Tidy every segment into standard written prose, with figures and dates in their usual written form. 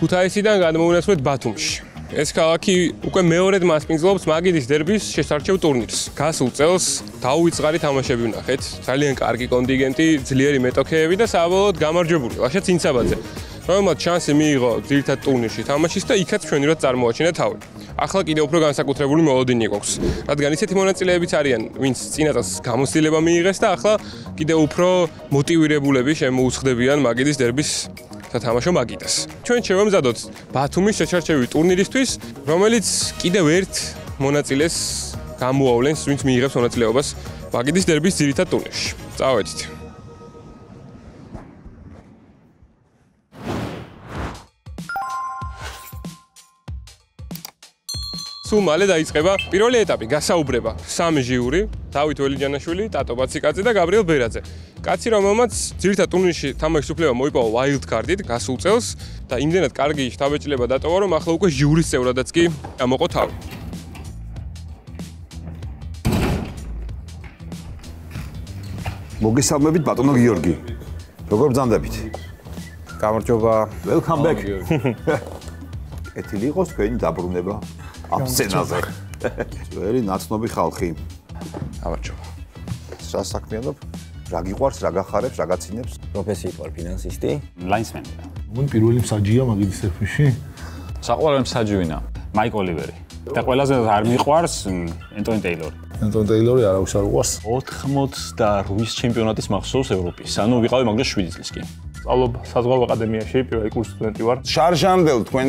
ქუთაისიდან გადმოვინაცვლეთ ბათუმში. ეს ქალაქი უკვე მეორედ მასპინძლობს მაგიდის დერბის შესარჩევ ტურნირს. გასულ წელს დაუვიწყარი თამაშები ვნახეთ. ძალიან კარგი კონტინგენტი, ძლიერი მეტოქეები და საბოლოოდ გამარჯვებული ლაშა ცინცაბაძე, რომელმაც შანსი მიიღო ძირითად ტურნირში თამაშის და იქაც ჩვენურად წარმოაჩინა თავი. ახლა კიდევ უფრო განსაკუთრებული მოლოდინი გვაქვს. რადგან ისეთი მონაწილეებიც არიან, ვინც წინა წელს გამოცდილება მიიღეს და ახლა კიდევ უფრო მოტივირებულები შემოუცხდებიან მაგიდის დერბის თამაშო მაგიდას. ჩვენ შევამზადოთ ბათუმის შეჩარჩევი ტურნირისთვის, რომელიც კიდევ ერთ მონაწილეს გამოავლენს, ვინც მიიღებს მონაწილეობას მაგიდის დერბის ძირითად ტურნირში. წავედით. სულ მალე დაიწყება პირველი ეტაპი, გასაუბრება. სამი ჟიური, დავით ველიჯანაშვილი, ტატო ბაციკაძე და გაბრიელ ბერაძე. კაცი, რომელმაც ძირითად ტურნირში თამაშის უფლება მოიპოვა wild card-ით გასულ წელს და იმდენად კარგი შტაბეჭდილება დატოვა, რომ ახლა უკვე ჟიურის წევრადაც კი ამოყო თავი. მოგესალმებით ბატონო გიორგი. როგორ ბრძანდებით? გამარჯობა. Welcome back. ეთილი იყოს თქვენი დაბრუნება ამ სცენაზე. ვერი ნაცნობი ხალხი. გამარჯობა. რა საქმიანობ? რა გიყვარს, რა გახარებს, რა გაცინებს? პროფესიით ვარ ფინანსისტი, ლაინსმენი. მან პირველი მსაჯია მაგიდის დერბიში? საყვარელი მსაჯვინა, მაიკ ოლივერი. და ყველაზე არ მიყვარს ენტონი ტეილორი. ენტონი ტეილორი არავის არ უყვარს. 88 ჩემპიონატის მახსოვს ევროპის. ანუ ვიყავი მაგას 7 წლის კი. სწავლობ საზღვაო აკადემიაში, პირველი კურსის სტუდენტი ვარ. შარჟანდელ თქვენ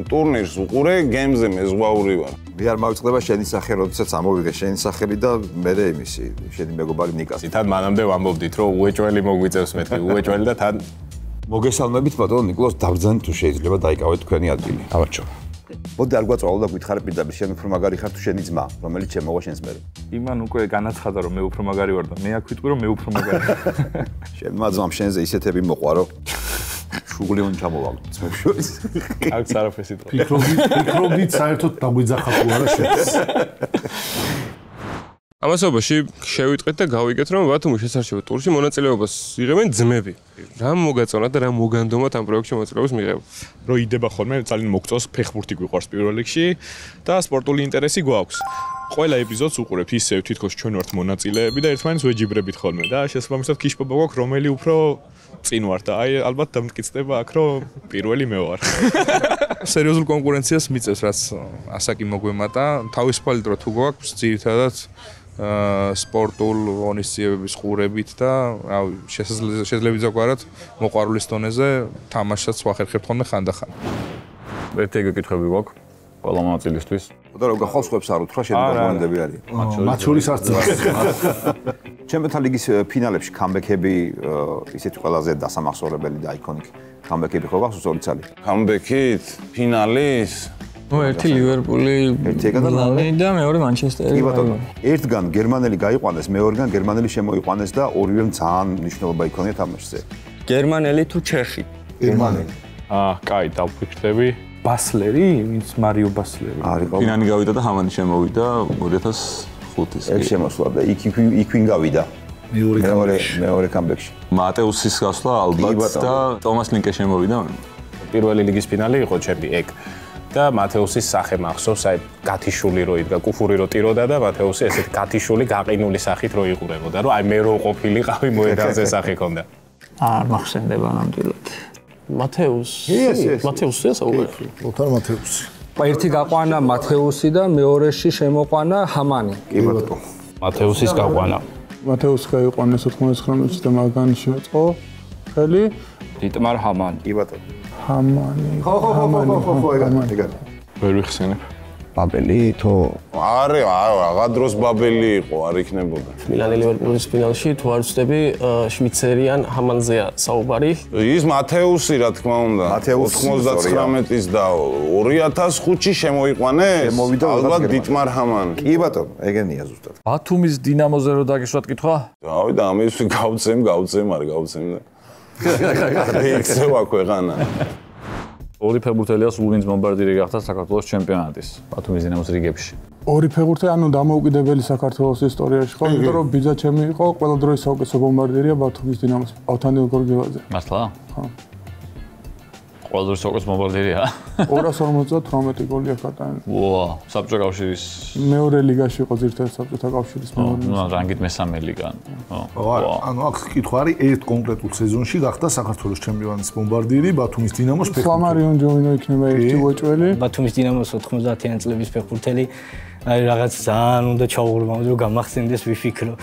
ტურნირს უყურე, გემზე მეზღვაური ვარ. მე არ მავიწყდება შენი სახე, როდესაც ამოვიღე შენი სახელი და მე იმისი, შენი მეგობარი ნიკასი. თან მანამდე ვამბობდით, რომ უეჭველი მოგვიწევს მეთქი, უეჭველი და თან მოგესალმებით ბატონო ნიკოლოზ, დაბრძანეთ თუ შეიძლება დაიკავეთ თქვენი ადგილი. გამარჯობა. მოდი არ გვაწვალო და გითხარი პირდაპირ, შენ უფრო მაგარი ხარ თუ შენი ძმა, რომელიც შემოვა შენს მერე. იმან უკვე განაცხადა რომ მე უფრო მაგარი ვარ და მე აქ ვიტყვი რომ მე უფრო მაგარი. შენმა ძმამ შენზე ისეთები მოყვა რომ შუღლი უნდა ჩამოვალო ძმებს შორის. აქ არაფერს იტყვი. ფიქრობდით საერთოდ დაგვიძახა თუ არა შენს. ამასობაში შევიტყვეთ და გავიგეთ, რომ ბათუმის შესარჩევ ტურში მონაწილეობას იღებენ ძმები. რა მოგაწონათ და რა მოგანდომათ ამ პროექტში მონაწილეობის მიღება? რო იდება ხოლმე ძალიან მოგწონს ფეხბურთი გვიყვარს პირველ რიგში და სპორტული ინტერესი გვაქვს. ყველა ეპიზოდს უყურებთ ისევ თითქოს ჩვენ ვართ მონაწილეები და ერთმანეთს ვეჯიბრებით ხოლმე და შესაბამისად კიშპობა გვაქვს რომელი უფრო წინ ვარ და აი ალბათ დამტკიცდება აქ რომ პირველი მე ვარ. სერიოზულ კონკურენციას მიწევს რაც ასაკი მოგვემატა. თავისუფალი დრო თუ გვაქვს ძირითადად სპორტულ ღონისძიებების ყურებით და რავი შეიძლება ზოგადად მოყვარულის დონეზე თამაშსაც ვახერხებთ ხოლმე ხანდახან. ერთი ეგ კითხვები გვაქვს ყველა მონაწილისთვის. და რო გახვალ სხვებს არ უთხრა შენი კონკურენტები არის. მათ შორის არც ჩემპიონთა ლიგის ფინალებში კამბექები ისეთი ყველაზე დასამახსოვრებელი და აიკონიკი კამბექები ხო გახსოვს ორი წელი? კამბექით ფინალის ერთი ლივერპული მილანი და მეორე მანჩესტერი. კი ბატონო, ერთგან გერმანელი გაიყვანეს, მეორეგან გერმანელი შემოიყვანეს და ორივემ ძალიან მნიშვნელობა იქონია თამაშზე. გერმანელი თუ ჩეხი? გერმანელი. კაი, დავფიქრდები. ბასლერი, ვინც მარიო ბასლერი. ფინანი გავიდა და ჰამანი შემოვიდა 2005-ის. ეს შემოსვლა და იქ ვინ გავიდა? მეორე კამბექში. მატეუსის გასვლა ალბათ და ტომას ლინკე შემოვიდა. პირველი ლიგის ფინალი იყო ჩემი ეგ. და მათეუსის სახე მახსოვს, აი გათიშული რო იდგა, კუფური რო ტიროდა და მათეუსი ესეთ გათიშული გაყინული სახით რო იყურებოდა, რომ აი მე რო ყოფილიყავი მოედანზე სახე ქონდა. არ მახსენდება ნამდვილად. მათეუსია საუბარი. ლოთარ მათეუსი. ერთი გაყვანა მათეუსი და მეორეში შემოყვანა ჰამანი. კი ბატონო. მათეუსის გაყვანა. მათეუსი გაიყვანეს 99-ში და მაგან შეწყო ხელი დიტმარ ჰამანი. კი ბატონო. ჰამანი. ხო, ეგ. ვერ ვიხსენებ. ბაბელი თო არე აღარ დროს ბაბელი იყო არ იქნებოდა. მილანი ლივერპულის ფინალში თუ არ ვცდები შვიცერიან ჰამანზეა საუბარი. ის მათეუსი რა თქმა უნდა 99-ის და 2005-ში შემოიყვანეს ალბათ დიტმარ ჰამანი. კი ბატონო, ეგენია ზუსტად. ბათუმის დინამოზე რო დაგიშვათ კითხვა? დავი და ამის გავცემ არ გავცემ და რეიქცევა ქვეყანა. ორი ფეხბურთელია სულ ვინც მომბარდირი გახდა საქართველოს ჩემპიონატის ბათუმის დინამოს რიგებში. ორი ფეხბურთელი, ანუ დამოუკიდებელი საქართველოს ისტორიაში ხო, იმიტომ რომ ბიძა ჩემი იყო ყველა დროის საუკეთესო ბომბარდირია ბათუმის დინამოს, ავთანდილ გორგევაძე. მართლა? ხო. ყველა დროის საუკეთესო ბომბარდირია? 258 გოლი აკატანა. ვა, საბჭოთა კავშირის მეორე ლიგაში იყო ძირითადად საბჭოთა კავშირის მეორე. ნუ რანგით მესამე ლიგა. ანუ აქ კითხვა არის ერთ კონკრეტულ სეზონში გახდა საქართველოს ჩემპიონატის ბომბარდირი ბათუმის დინამოს ფეხბურთელი. ფლამარიონ ჯოინო იქნება ერთი უეჭველი. ბათუმის დინამოს 90-იან წლების ფეხბურთელი აი რაღაც ძალიან უნდა ჩაუღრმავდე რომ გამახსენდეს ვიფიქრო.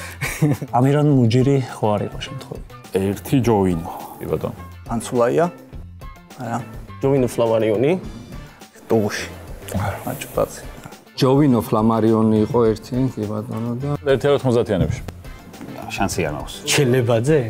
ამირან მუჯირი ხო არ იყო შემთხვევით. ერთი ჯოინო. კი ბატონო. ანცულაია. არა. ჯოვინო ფლამარიონი. ტუში. მაჭპაცი. ჯოვინო ფლამარიონი იყო ერთი, კი ბატონო და 90-იანებში. შანსი არ მაქვს. ჩელებაძე?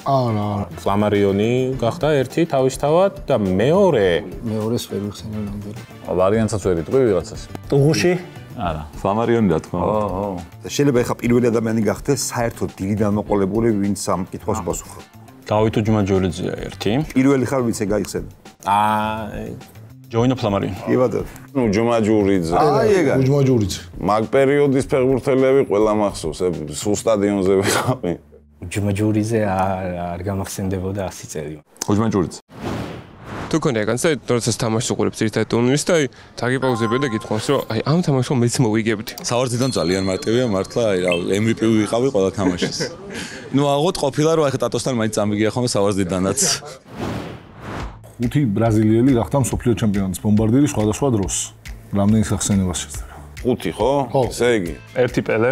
არა. ფლამარიონი გახდა ერთი თავისთავად და მეორეს ვერ ვიხსენებ ნამდვილად. ვარიანტსაც ვერ იტყვი ვიღაცას. ტუში? არა, ფლამარიონი რა თქმა უნდა. და შეიძლება ეხა პირველი ადამიანი გახდეს საერთოდ დიდი დამოყოლებული ვინც ამ კითხვას პასუხობს. დავით ჯუმაჯურიძეა ერთი. პირველი ხარ ვინც ეგაიხსენე. ჯოინო ფლამარიონი. კი ბატონო. ნუ ჯუმაჯურიძე. აი ეგა. ჯუმაჯურიძე. მაგ პერიოდის ფეხბურთელები ყველა მახსოვს, სულ სტადიონზე ვიყავი. ჯუმაჯურიძე არ გამახსენდებოდა 100 წელი. ჯუმაჯურიძე. თუ კონია განსა, როდესაც თამაშს უყურებს ერთად ტურნირს და აი დაგიპაუზებია და გითხოვს, რომ აი ამ თამაშს მეც მოვიგებდი. სავარძიდან ძალიან მარტივია, მართლა აი რა MVP ვიყავი ყველა თამაშის. ნუ აღოთ ყოფილა რომ ახლა ტატოსთან მაინც წამიგია ხოლმე სავარძიდანაც. 5 ბრაზილიელი გახდა მსოფლიო ჩემპიონატის ბომბარდირი სხვადასხვა დროს. რამდენი სახსენებას შეძლება? 5 ხო? ესე იგი. ერთი პელე.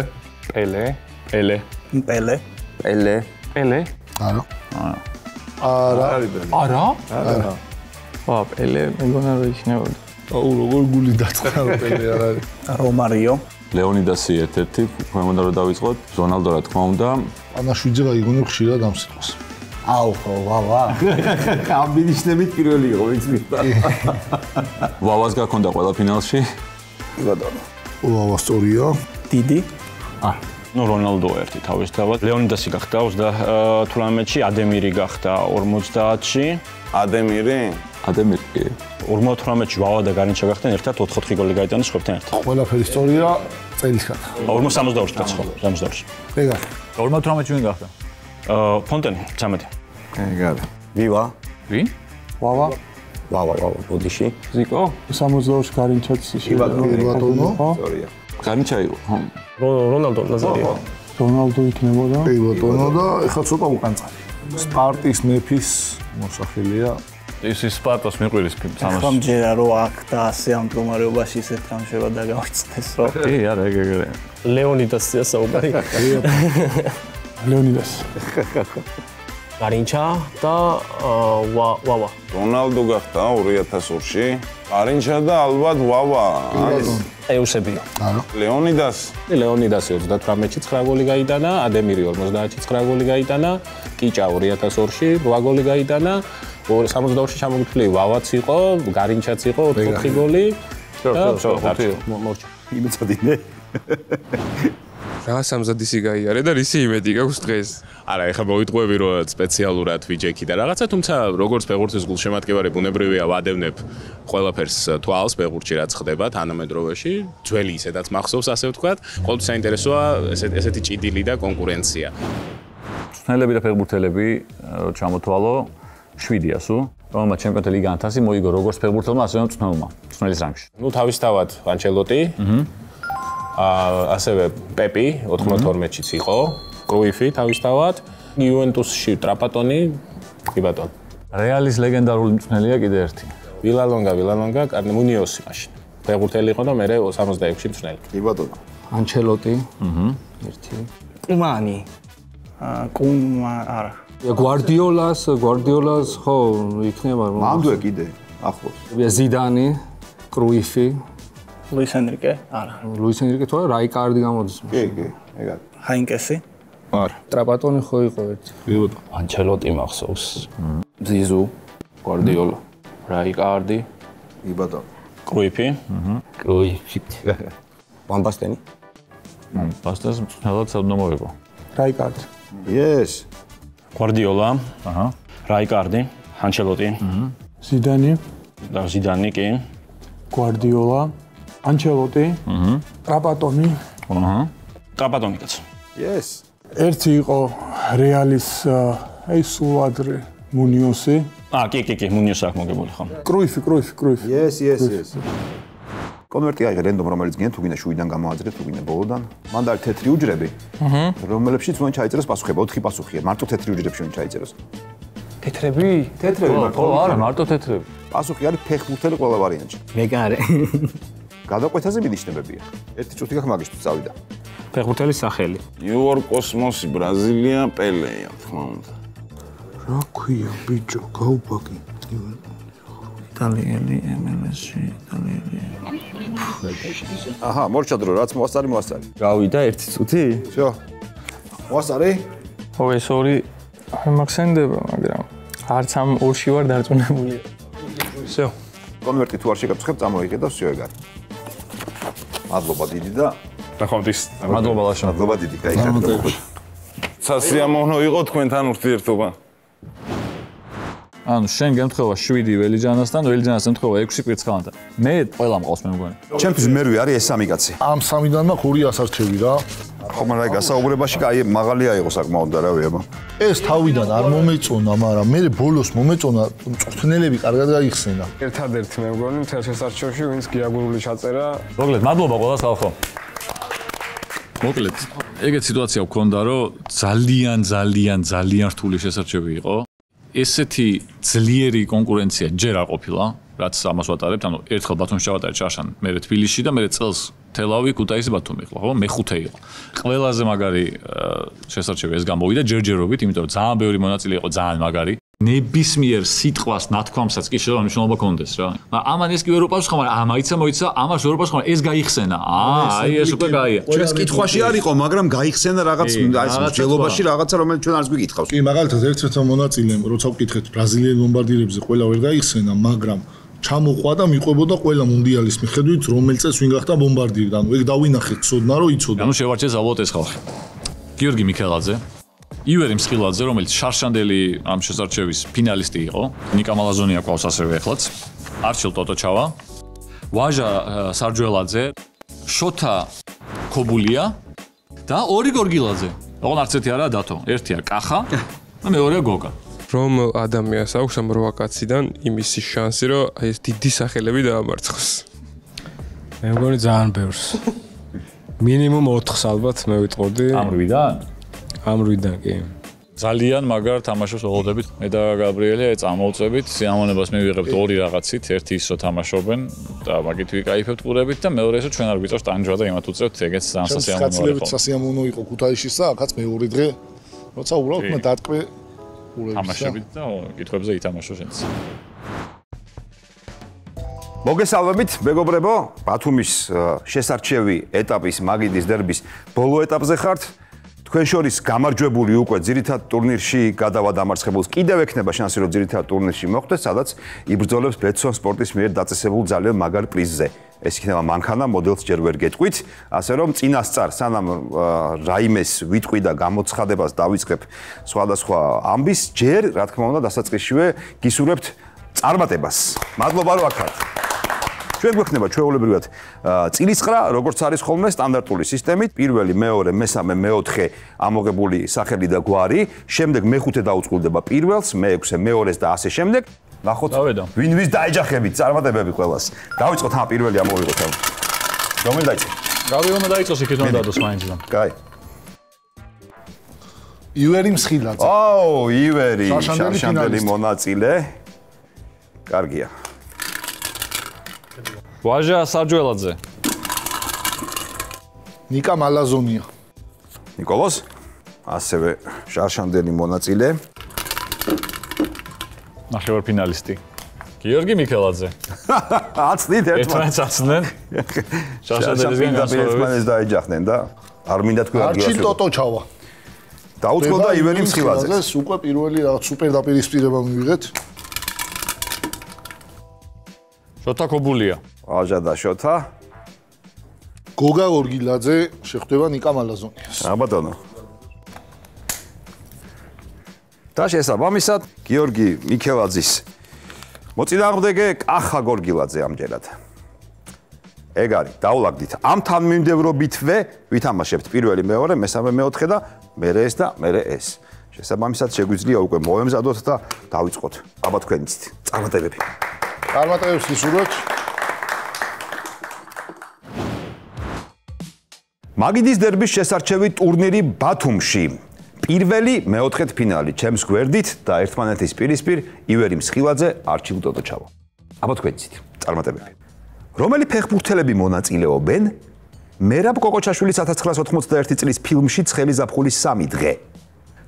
არა. არა. ვა, პელე მეგონა რომ იქნებოდა. აუ, როგორ გული დაწყდა პელე არ არის. რომარიო. ლეონიდასი ერთ-ერთი, მომდა რომ დავიწყოთ, რონალდო რა თქმა უნდა. ანაშვიძე გაიგონე ხშირად ამ სიტყვას. აუ, ვა. ამ მინიშნებით პირველი იყო ვინც მიხდა. ვავას გაქონდა ყველა ფინალში. კი ბატონო. ვა, სწორია. დიდი. ნუ რონალდო ერთი თავისთავად. ლეონიდასი გახდა 38-ში, ადემირი გახდა 50-ში. ადემირი? ადემირი. 58-ში ვავა და გარინჩა გახდნენ ერთად 4-4 გოლი გაიტანა სხვებთან ერთად. ყველაფერი სწორია წელისგან. 52-ში კაც ხო, 52-ში. ეგა. 58-ში ვინ გახდა? ფონტენი 13. ეგა. ვივა. ვინ? ვავა. ბოდიში. ზიკო? 62-ში გარინჩაც ბატონო. სწორია. გარინჩა იყო. რონალდო ნაზარია. რონალდო იქნებოდა. კი ბატონო და ეხლა ცოტა უკანწარი. სპარტის მეფის მოსახელია. ის სპარტას მიყვირის სამას. ხომ ჯერა რომ აქ და ასე ამ მდგომარეობაში ისეთ თამაშება დაგავიწყდეს რომ. კი, არა, ეგ. ლეონიდასია საუბარი. ლეონიდას. გარინჩა და ვავა. რონალდო გახდა 2002-ში. გარინჩა და ალბათ ვავა. ეუსებია. არა. ლეონიდასი 38-ში 9 გოლი გაიტანა, ადემირი 50-ში 9 გოლი გაიტანა, კიჭა 2002-ში 8 გოლი გაიტანა, 62-ში ჩამოგთვლილი ვავაც იყო, გარინჩაც იყო 4 გოლი. მორჩა. იმეცადინე. რა სამზადისი გაიარე და რისი იმედი გაქვს დღეს? არა, ეხლა მოვიტყვევი რომ სპეციალურად ვიჯექი და რაღაცა, თუმცა როგორც ფეხბურთის გულშემატკივარი ბუნებრივია ვადევნებ ყველაფერს თვალს ფეხბურთში რაც ხდება თანამედროვეში, ძველი ისედაც მახსოვს ასე ვთქვათ. ყოველთვის საინტერესოა ესეთი ჭიდილი და კონკურენცია. მწვრთნელები და ფეხბურთელები ჩამოთვალო 7-ია სულ. რომელმაც ჩემპიონთა ლიგა ანთასი მოიგო როგორც ფეხბურთელმა, ასევე მწვრთნელმა, მწვრთნელის რანგში. ნუ თავისთავად ანჩელოტი. ასევე პეპი 92-შიც იყო, კრუიფი თავისთავად, იუვენტუსში ტრაპატონი, კი ბატონო. რეალის ლეგენდარული მწვრთნელია კიდე ერთი. ვილალონგა, მუნიოსი მაშინ. ფეხბურთელი იყო და მე 66-ში მწვრთნელი. კი ბატონო. ანჩელოტი. ერთი. კუმანი. არა. გვარდიოლას ხო იქნება რომ. მანდუე კიდე ახლოს. ზიდანი, კრუიფი. ლუის ენრიკე? არა. ლუის ენრიკე თუ არა, რაიკარდი გამოდის. კი, ეგა. ჰაინკესი? არა. ტრაპატონი ხო იყო ერთი. კი ბატონო. ანჩელოტი მახსოვს. ზიზუ, გვარდიოლა, რაიკარდი, კი ბატონო. კრუიფი? კრუიფი. ვან ბასტენი? ბასტენს მწვრთნელად საერთოდ მოიგო. რაიკარდი. Yes. გვარდიოლა, რაიკარდი, ანჩელოტი. ზიდანი. და ზიდანი კი. გვარდიოლა. ანჩელოტი, ტრაპატონი. ტრაპატონი კაც. Yes. ერთი იყო რეალის აი სულადრე მუნიოსი. კი, მუნიოსი აქვს მოგებული ხო? კრუიფი. Yes. კონვერტი აიღე რენდომ რომელიც გინდა თუ გინდა შუიდან გამოაძრეთ თუ გინდა ბოლოდან. მან და თეთრი უჯრები, რომელებშიც უნდა ჩაიწეროს პასუხება, 4 პასუხია, მარტო თეთრი უჯრებში უნდა ჩაიწეროს. თეთრები? ხო, არა, მარტო თეთრები. პასუხი არის ფეხბურთელი ყველა ვარიანტში. მეგარე. გადაკვეთაზე მინიშნებებია. ერთი წუთი გახ მაგისტრი წავიდა. ფეხბურთელის სახელი. ნიუ-იორკ კოსმოსი, ბრაზილია, პელეა, თქმა უნდა. რა ქვია, ბიჭო, გაუბაკი. იტალიელი, MLS-ში, იტალიელი. აჰა, მორჩადრო, რაც მოასწარი. გავიდა ერთი წუთი? всё. მოასწარი? ხო, ეს ორი მახსენდება, მაგრამ არც ამ ორში ვარ დარწმუნებული. всё. კონვერტი თუ არ შეგაცხებ, წამოიღე და всё ეგარი. მადლობა დიდი და ნახვამდის. მადლობა ლაშა. მადლობა დიდი, გაიხარდა. სასიამოვნო იყო თქვენთან ურთიერთობა. ანუ შენ გემთხვევა 7 ველიჯანასთან, ველიჯანას ემთხვევა 6 პირცხალანთან. მე ყველა მყავს მე მგონი. ჩემთვის მერვე არის ეს სამი კაცი. ამ სამიდან მაქვს 2 ასარჩევი რა. ხო, მაგრამ გასაუბრებაში კაი მაღალია იყო საკმაოდ და რა ვიაბა. ეს თავიდან არ მომეწონა, მაგრამ მე ბოლოს მომეწონა, მწვრთნელები კარგად გაიხსენა. ერთადერთი მე მგონი მთელ შესარჩევში ვინც გიაგურული ჩაწერა. მოკლედ, მადლობა ყველას ხალხო. მოკლედ, ეგეთ სიტუაცია ვქონდა, რომ ძალიან რთული შესარჩევი იყო. ესეთი ძლიერი კონკურენცია ჯერ არ ყოფილა, რაც ამას ვატარებთ, ანუ ერთხელ ბათუმში ჩავატარეთ შარშან, მერე თბილისში და მერე წელს თელავი, ქუთაისი, ბათუმი იყო, ხო? მეხუთე იყო. ყველაზე მაგარი შესარჩევი ეს გამოვიდა ჯერჯერობით, იმიტომ რომ ძალიან ბევრი მონაწილე იყო, ძალიან მაგარი. ნებისმიერ სიტყვას, ნათქვამსაც კი შეიძლება მნიშვნელობა კონდეს რა. ამან ეს კი ვერ უყავს ხო, მაგრამ მოიცა, ამას ვერ უყავს ხო, ეს გაიხსენა. აი ეს უკვე გაია. ჩვენს კითხვაში არ იყო, მაგრამ გაიხსენა რაღაც მსჯელობაში რაღაცა, რომელიც ჩვენ არც გვიკითხავს. კი, მაგალითად ერთ-ერთმა მონაწილემ, როცა ვკითხეთ ბრაზილიელ ბომბარდირებზე, ყველა ვერ გაიხსენა, მაგრამ ჩამოყვა და მიყვებოდა ყველა მუნდიალის მიხედვით, რომელ წელს ვინ გახდა ბომბარდირი. ანუ ეგ დავინახეთ, ცოდნა რომ იცოდა. ანუ შევარჩეს ალბათ ეს ხალხი. გიორგი მიქელაძე, ივერი მსხილაძე, რომელიც შარშანდელი ამ შესარჩევის ფინალისტი იყო, ნიკა მალაზონია ყავს ასევე ახლაც, არჩილ ტოტოჩავა, ვაჟა სარჯველაძე, შოთა ქობულია და ორი გორგილაძე. ოღონ არც ერთი არაა დათო, ერთია კახა და მეორეა გოგა. რომ ადამიანს აქვს ამ 8 კაციდან იმის შანსი, რომ აი ეს დიდი სახელები დაამარცხოს. მე მგონი ძალიან ბევრს. მინიმუმ 4-ს ალბათ მე ვიტყოდი. ამ 8-დან? ამ 8-დან კი. ძალიან მაგარ თამაშობს ველოდებით. მე და გაბრიელი წამოვწებით, სიამოვნებას მივიღებთ ორი რაღაცით, ერთი ის რომ თამაშობენ და მაგით ვიკაიფებთ ყურებით და მეორე ისო ჩვენ არ გვიწევს ტანჯვა და იმათ უწევთ, ეგეც ძალიან სასიამოვნოა. ხაცლებით სასიამოვნო იყო ქუთაისშისა, აქაც მეორე დღე, როცა უბრალოდ მე დატყვე ყურებით. თამაშებით და კითხვებზე ითამაშო შენც. მოგესალმებით, მეგობრებო, ბათუმის შესარჩევი ეტაპის მაგიდის დერბის ბოლო ეტაპზე ხართ. თქვენ შორის გამარჯვებული უკვე ძირითად ტურნირში გადავა დამარცხებულს კიდევ ექნება შანსი რომ ძირითად ტურნირში მოხვდეს, სადაც იბრძოლებს ბეტსონ სპორტის მიერ დაწესებულ ძალიან მაგარ პრიზზე. ეს იქნება მანქანა, მოდელს ჯერ ვერ გეტყვით, ასე რომ წინასწარ სანამ რაიმეს ვიტყვი და გამოცხადებას დავიწყებ სხვადასხვა ამბის, ჯერ რა თქმა უნდა დასაწყისშივე გისურვებთ წარმატებას. მადლობა რომ აქ ხართ. ჩვენ გვექნება ჩვეულებრივად წილისყრა, როგორც არის ხოლმე სტანდარტული სისტემით, პირველი, მეორე, მესამე, მეოთხე ამოღებული სახელი და გვარი, შემდეგ მეხუთე დაუწყვილდება პირველს, მეექვსე მეორეს და ასე შემდეგ. ნახოთ, ვინ ვის დაეჯახებით წარმატებები ყველას. დავიწყოთ ამ პირველი ამოვიღოთ ამ. რომელი დაიწყე? გავიგონა დაიწყოს იქით უნდა დადოს მაინციდან. კაი. ივერი მსხილაძე. აუ, ივერი, შარშანდელი მონაწილე. კარგია. ვაჟა სარჯველაძე. ნიკა მალაზონია. ნიკოლოს? ასევე შარშანდელი მონაწილე. ნახევარფინალისტი. გიორგი მიქელაძე. აცნით ერთმანეთს აცნენ. შარშანდელისგან ერთმანეთს დაეჯახდნენ და არ მინდა თქვენ არ გიასწრებო. არჩილ ტოტოჩავა. დაუწყო და ივერი მსხილაძე. ეს უკვე პირველი რაღაც სუპერ დაპირისპირება მივიღეთ. შოთა ქობულია. ვაჟა და შოთა. გოგა ორგილაძე შეხვდება ნიკა მალაზონიას. აბატონო. და შესაბამისად გიორგი მიქელაძის მოწინააღმდეგე კახა გორგილაძე ამჯერად. ეგ არის, დაულაგდით. ამ თანმიმდევრობითვე ვითამაშებთ პირველი, მეორე, მესამე, მეოთხე და მერე ეს და მერე ეს. შესაბამისად შეგვიძლია უკვე მოემზადოთ და დავიწყოთ. აბა თქვენი ცით. წარმატებები. წარმატებებს გისურვებთ. მაგიდის დერბის შესარჩევი ტურნირი ბათუმში. პირველი, მეოთხეთფინალი ჩემს გვერდით და ერთმანეთის პირისპირ ივერი მსხილაძე, არჩილ დოდოჩავო. აბა თქვენი ცით. წარმატებები. რომელი ფეხბურთელები მონაწილეობენ მერაბ კოკოჩაშვილის 1991 წლის ფილმში ცხელი ზაფხულის 3 დღე?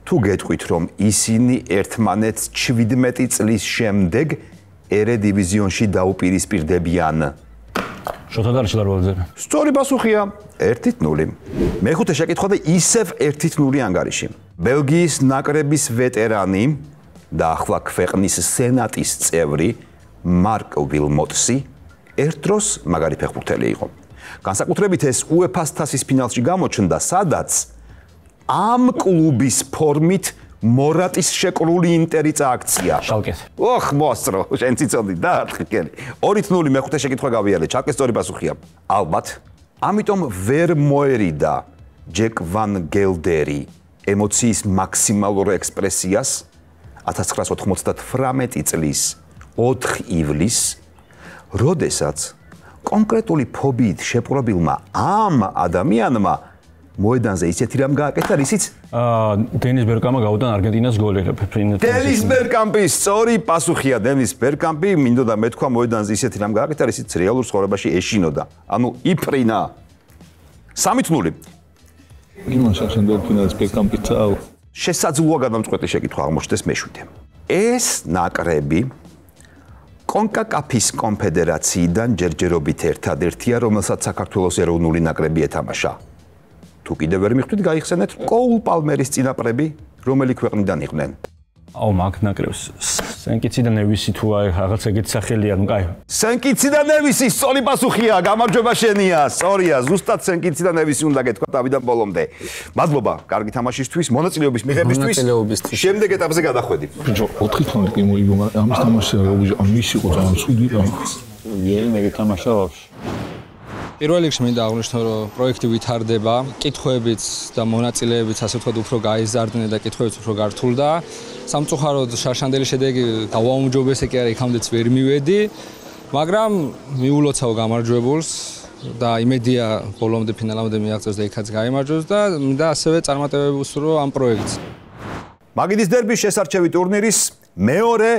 თუ გეტყვით, რომ ისინი ერთმანეთს 17 წლის შემდეგ ერედივიზიონში დაუპირისპირდებიან? შოთა გარშლარვალძე. სწორი პასუხია 1-0. მეხუთე შეკითხვა და ისევ 1-0 ანგარიში. ბელგიის ნაკრების ვეტერანი და ახლა ქვეყნის სენატის წევრი მარკ ვილმოტსი ერთ დროს მაგარი ფეხბურთელი იყო. განსაკუთრებით ეს UEFA-ს თასის ფინალში გამოჩნდა, სადაც ამ კლუბის ფორმით მორატის შეკრული ინტერი წააქცია. შალკეს. ოხ, მოსწრო, შენ ციცოდი და არტყელი. 2-0 მეხუთე შეკითხვა გავიარე, ჩალკეს სწორი პასუხია. ალბათ, ამიტომ ვერ მოერიდა ჯეკ ვან გელდერი ემოციის მაქსიმალურ ექსპრესიას 1998 წლის 4 ივლისს, როდესაც კონკრეტული ფობიით შეპყრობილმა ამ ადამიანმა მოედანზე ისეთი რამ გააკეთა, რისიც დენის ბერკამპმა გაუტანა არგენტინას გოლი. დენის ბერკამპის სწორი პასუხია, დენის ბერკამპი მინდოდა მეთქვა მოედანზე ისეთი რამ გააკეთა, რისიც რეალურ ცხოვრებაში ეშინოდა. ანუ იფრინა. 3-0. იმან შახენდელ ფინალის ბერკამპი წაო. შესაძლოა გადამწყვეტი შეკითხვა აღმოჩნდეს მეშვიდე. ეს ნაკრები კონკაკაფის კონფედერაციიდან ჯერჯერობით ერთადერთია, რომელსაც საქართველოს ეროვნული ნაკრები ეთამაშა. თუ კიდევ ვერ მიხვდით, გაიხსენეთ კოულ პალმერის წინაპრები, რომელი ქვეყნიდან იყვნენ. აუ, მაგ ნაკრებს სენკიცი და ნევისი თუ აი რაღაც ეგეთი სახელია, ნუ კაი. სენკიცი და ნევისი სწორი პასუხია, გამარჯვება შენია. სწორია, ზუსტად სენკიცი და ნევისი უნდა გეთქვა თავიდან ბოლომდე. მადლობა, კარგი თამაშისთვის, მონაწილეობის მიღებისთვის. შემდეგ ეტაპზე გადახვედით. ბიჭო, 4 თვით კი მოიგო, ამის თამაში ამის იყო ძალიან ცუდი და მე გეთამაშა ვაფშე. პირველ რიგში მინდა აღვნიშნო, რომ პროექტი ვითარდება, კითხვებიც და მონაწილეებიც ასე ვთქვათ უფრო გაიზარდნენ და კითხვებიც უფრო გართულდა. სამწუხაროდ შარშანდელი შედეგი დავაუმჯობესე კი არა, იქამდეც ვერ მივედი, მაგრამ მიულოცავ გამარჯვებულს და იმედია ბოლომდე ფინალამდე მიაღწევს და იქაც გაიმარჯვოს და მინდა ასევე წარმატებები უსურვო ამ პროექტს. მაგიდის დერბის შესარჩევი ტურნირის მეორე,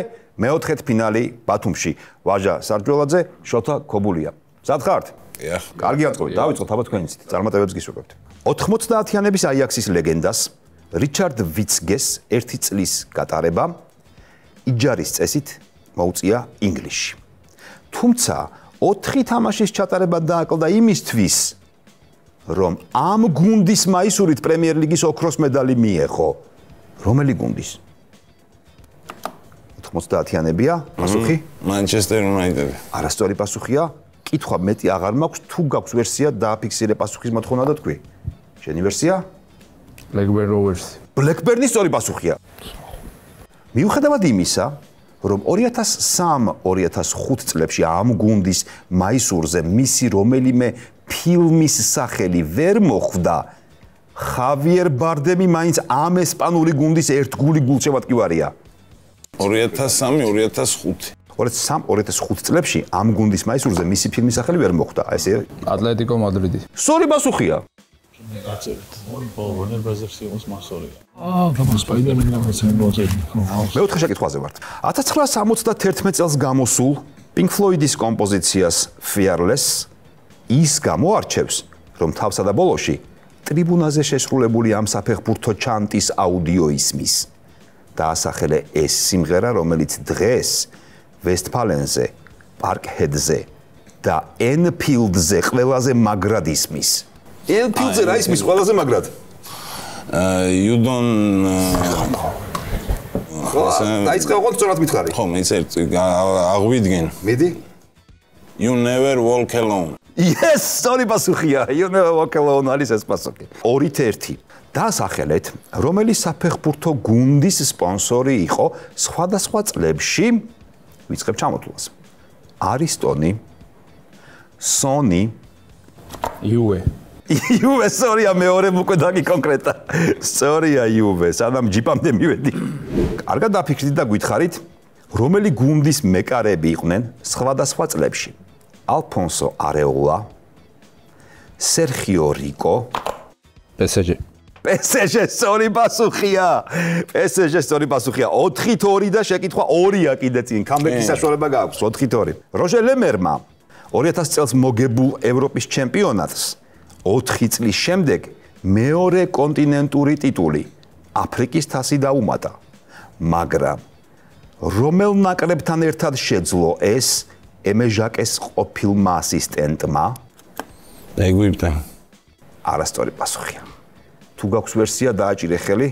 მეოთხეთფინალი ბათუმში. ვაჟა სარჯველაძე, შოთა ქობულია. სად ხართ? კარგი აწყვეტ, დავიწყოთ აბა თქვენიც. წარმატებებს გისურვებთ. 90-იანების აიაქსის ლეგენდას რიჩარდ ვიცგეს 1 წლის გატარება იჯარის წესით მოუწია ინგლისში. თუმცა 4 თამაშის ჩატარება დააკლდა იმისთვის, რომ ამ გუნდის მაისურით პრემიერ ლიგის ოქროს მედალი მიეღო. რომელი გუნდის? 90-იანებია, პასუხი? Manchester United. არასწორი პასუხია. კითხვა მეტი აღარ მაქვს, თუ გაქვს ვერსია დააფიქსირე პასუხის მოთხოვნა და თქვი. შენი ვერსია? Blackburn Rovers. Blackburn-ის სწორი პასუხია. მიუხედავად იმისა, რომ 2003-2005 წლებში ამ გუნდის მაისურზე მისი რომელიმე ფილმის სახელი ვერ მოხვდა, ხავიერ ბარდემი მაინც ამ ესპანური გუნდის ერთგული გულშემატკივარია. 2003-2005 2003-2005 წლებში ამ გუნდის მაისურზე მისი ფილმის სახელი ვერ მოხვდა. ესე Atletico Madrid. სწორი პასუხია. მეოთხე შეკითხვაზე ვართ. 1971 წელს გამოსულ Pink Floyd-ის კომპოზიციას Fearless ის გამოარჩევს, რომ თავსა და ბოლოში ტრიბუნაზე შესრულებული ამ საფეხბურთო ჩანტის აუდიო ისმის. დაასახელე ეს სიმღერა, რომელიც დღეს ვესტფალენზე, პარკჰედზე და ენფილდზე ყველაზე მაგრად ისმის. ენფილდზე რა ისმის ყველაზე მაგრად? You don't დაიწყე ოღონდ სწორად მითხარი. ხო, მეც აღვიდგენ. მიდი. You never walk alone. Yes, სწორი პასუხია. You never walk alone არის ეს პასუხი. 2-1. დაასახელეთ, რომელი საფეხბურთო გუნდის სპონსორი იყო სხვადასხვა წლებში ვიწყებ ჩამოთვლას. არისტონი, Sony Juve. Juve, სწორია მეორე უკვე დაგი კონკრეტა. სწორია Juve, სანამ ჯიპამდე მივედი. კარგად დაფიქრდით და გითხარით, რომელი გუნდის მეკარეები იყვნენ სხვადასხვა წლებში? Alfonso Areola, Sergio Rico, PSG. PSG სწორი პასუხია. PSG სწორი პასუხია. 4-2 და შეკითხვა 2-ია კიდე წინ. კამბექის საშუალება გააქვს 4-2. როჟერ ლემერმა 2000 წელს მოგებულ ევროპის ჩემპიონატს 4 წლის შემდეგ მეორე კონტინენტური ტიტული აფრიკის თასი დაუმატა. მაგრამ რომელ ნაკრებთან ერთად შეძლო ეს ემე ჟაკეს ყოფილმა ასისტენტმა? ეგვიპტე. არასწორი პასუხია. თუ გაქვს ვერსია დააჭირე ხელი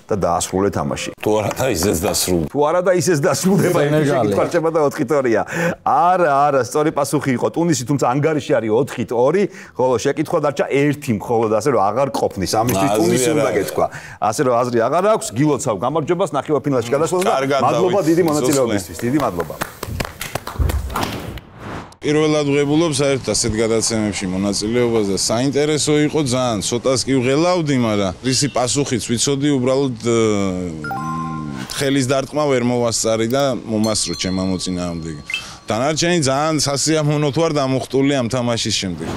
და დაასრულე თამაში. თუ არა და ისეც დასრულდება. თუ არა და ისეც დასრულდება, შეკითხვა და 4-2-ია. არა, სწორი პასუხი იყო ტუნისი, თუმცა ანგარიში არის 4-2, ხოლო შეკითხვა დარჩა 1, მხოლოდ ასე რომ აღარ ყოფნის. ამისთვის ტუნისი უნდა გეთქვა. ასე რომ აზრი აღარ აქვს, გილოცავ გამარჯვებას, ნახევარფინალში გადასვლა და მადლობა დიდი მონაწილეობისთვის. დიდი მადლობა. პირველად ვღებულობ საერთოდ ასეთ გადაცემებში მონაწილეობას და საინტერესო იყო ძალიან. ცოტას კი ვღელავდი, მაგრამ რისი პასუხიც ვიცოდი, უბრალოდ ხელის დარტყმა ვერ მოვასწარი და მომასრო ჩემ მოწინააღმდეგე. დანარჩენი ძალიან სასიამოვნო თუ არ დამუხტული ამ თამაშის შემდეგ.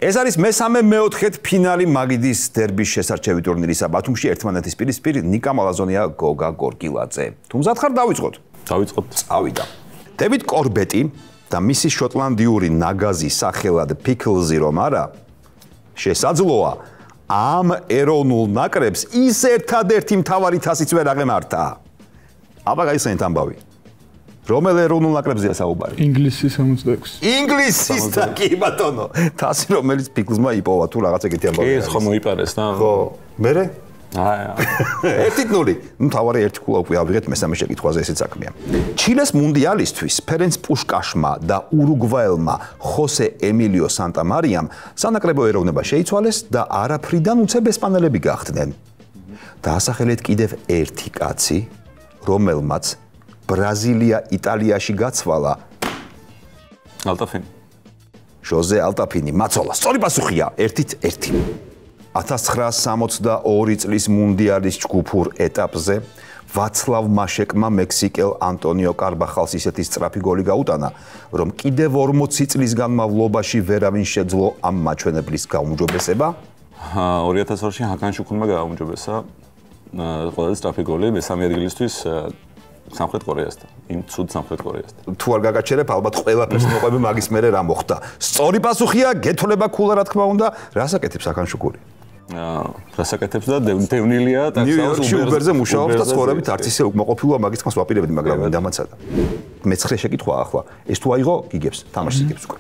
ეს არის მესამე-მეოთხედ ფინალი მაგიდის დერბის შესარჩევი ტურნირისა ბათუმში ერთმანეთის პირისპირ ნიკა მალაზონია გოგა გორგილაძე. თუ მზად ხარ დავიწყოთ. დავიწყოთ. წავიდა. დევიდ კორბეტი და მისი შოტლანდიური ნაგაზი სახელად პიკლზი რომ არა შესაძლოა ამ ეროვნულ ნაკრებს ის ერთადერთი მთავარი თასიც ვერ აღემართა. აბა გაიხსენეთ ამბავი. რომელ ეროვნულ ნაკრებზეა საუბარი? ინგლისის 66. ინგლისის და კი ბატონო. თასი რომელიც პიკლზმა იპოვა თუ რაღაც ეგეთი ამბავი. ეს ხომ მოიპარეს და? ხო. მერე? აა 1-0. ნუ თავარი ერთი ქულა უკვე ავიღეთ მესამე შეკითხვაზე ესეც საქმეა. ჩილეს მუნდიალისთვის ფერენც პუშკაშმა და ურუგვაელმა ხოსე ემილიო სანტამარიამ სანაკრებო ეროვნება შეიცვალეს და არაფრიდან უცებ ესპანელები გახდნენ. დაასახელეთ კიდევ ერთი კაცი, რომელმაც ბრაზილია იტალიაში გაცვალა. ალტაფინი. ჟოზე ალტაფინი, მაცოლა. სწორი პასუხია, 1-1. 1962 წლის მუნდიალის ჯგუფურ ეტაპზე ვაცლავ მაშეკმა მექსიკელ ანტონიო კარბახალს ისეთი სწრაფი გოლი გაუტანა, რომ კიდევ 40 წლის განმავლობაში ვერავინ შეძლო ამ მაჩვენებლის გაუმჯობესება. 2002-ში ჰაკან შუქუნმა გააუმჯობესა ყველაზე სწრაფი გოლი მესამე ადგილისთვის სამხრეთ კორეასთან. იმ ცუდ სამხრეთ კორეასთან. თუ არ გაგაჩერებ, ალბათ ყველაფერს მოყვები მაგის მერე რა მოხდა. სწორი პასუხია, გეთოლება ქულა რა თქმა უნდა, რას აკეთებს ჰაკან შუქური? რას აკეთებს და დევნილია ტაქსაუს უბერზე მუშაობს და ცხოვრებით არც ისე უკმაყოფილოა მაგის თქმას ვაპირებდი, მაგრამ დამაცადა. მე-9 შეკითხვაა ახლა. ეს თუ აიღო, გიგებს, თამაშს იგებს უკვე.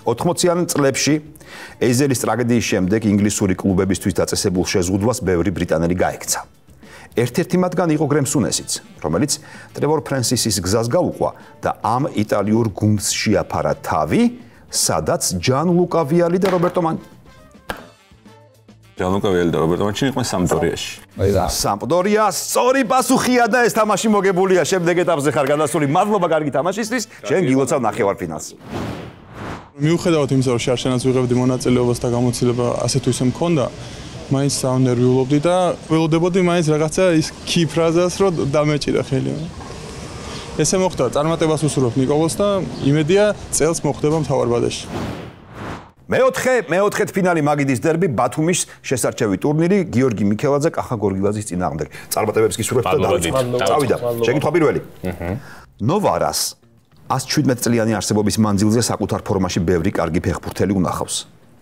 80-იან წლებში ეიზელის ტრაგედიის შემდეგ ინგლისური კლუბებისთვის დაწესებულ შეზღუდვას ბევრი ბრიტანელი გაექცა. ერთ-ერთი მათგანი იყო გრემ სუნესიც, რომელიც ტრევორ ფრენსისის გზას გაუყვა და ამ იტალიურ გუნდს შეაფარა თავი, სადაც ჯან ლუკა ვიალი და რობერტო ჯანლუკა ვიალი და რობერტო მანჩინი იყვნენ სამპდორიაში. სამპდორია, სწორი პასუხია და ეს თამაში მოგებულია. შემდეგ ეტაპზე ხარ გადასული. მადლობა კარგი თამაშისთვის. შენ გილოცავ ნახევარფინალს. მიუხედავად იმისა, რომ შარშანაც ვიღებდი მონაწილეობას და გამოცდილება ასე თუ ისე მქონდა, მაინც საუნერვიულობდი და ველოდებოდი მაინც რაღაცა ის კი ფრაზას, რომ დამეჭირა ხელი. ესე მოხდა, წარმატებას უსურვებ ნიკოლოს და იმედია წელს მოხდება მთავარბადაში. მეოთხედ ფინალი მაგიდის დერბი ბათუმის შესარჩევი ტურნირი გიორგი მიქელაძე კახა გორგილაძის წინააღმდეგ. წარმატებებს გისურვებთ და დავიწყოთ. წავიდა. შეკითხვა პირველი. ნოვარას 117 წლიანი არსებობის მანძილზე საკუთარ ფორმაში ბევრი კარგი ფეხბურთელი უნახავს.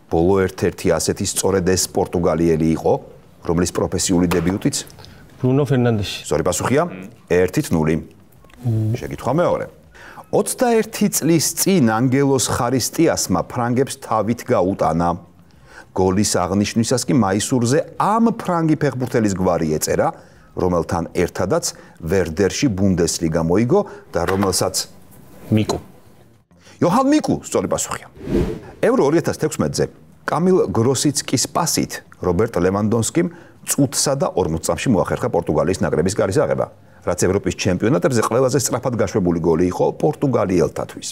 ბოლო ერთ-ერთი ასეთი სწორედ ეს პორტუგალიელი იყო, რომლის პროფესიული დებიუტიც ბრუნო ფერნანდეში. სწორი პასუხია 1-0. შეკითხვა მეორე. 21 წლის წინ ანგელოს ხარისტიასმა ფრანგებს თავით გაუტანა. გოლის აღნიშვნისას კი მაისურზე ამ ფრანგი ფეხბურთელის გვარი ეწერა, რომელთან ერთადაც ვერდერში ბუნდესლიგა მოიგო და რომელსაც მიკუ. იოჰან მიკუ, სწორი პასუხია. ევრო 2016-ზე კამილ გროსიცკის პასით რობერტ ლევანდონსკიმ წუთსა და 40 წამში მოახერხა პორტუგალიის ნაკრების გარისაღება, რაც ევროპის ჩემპიონატებზე ყველაზე სწრაფად გაშვებული გოლი იყო პორტუგალიელთათვის.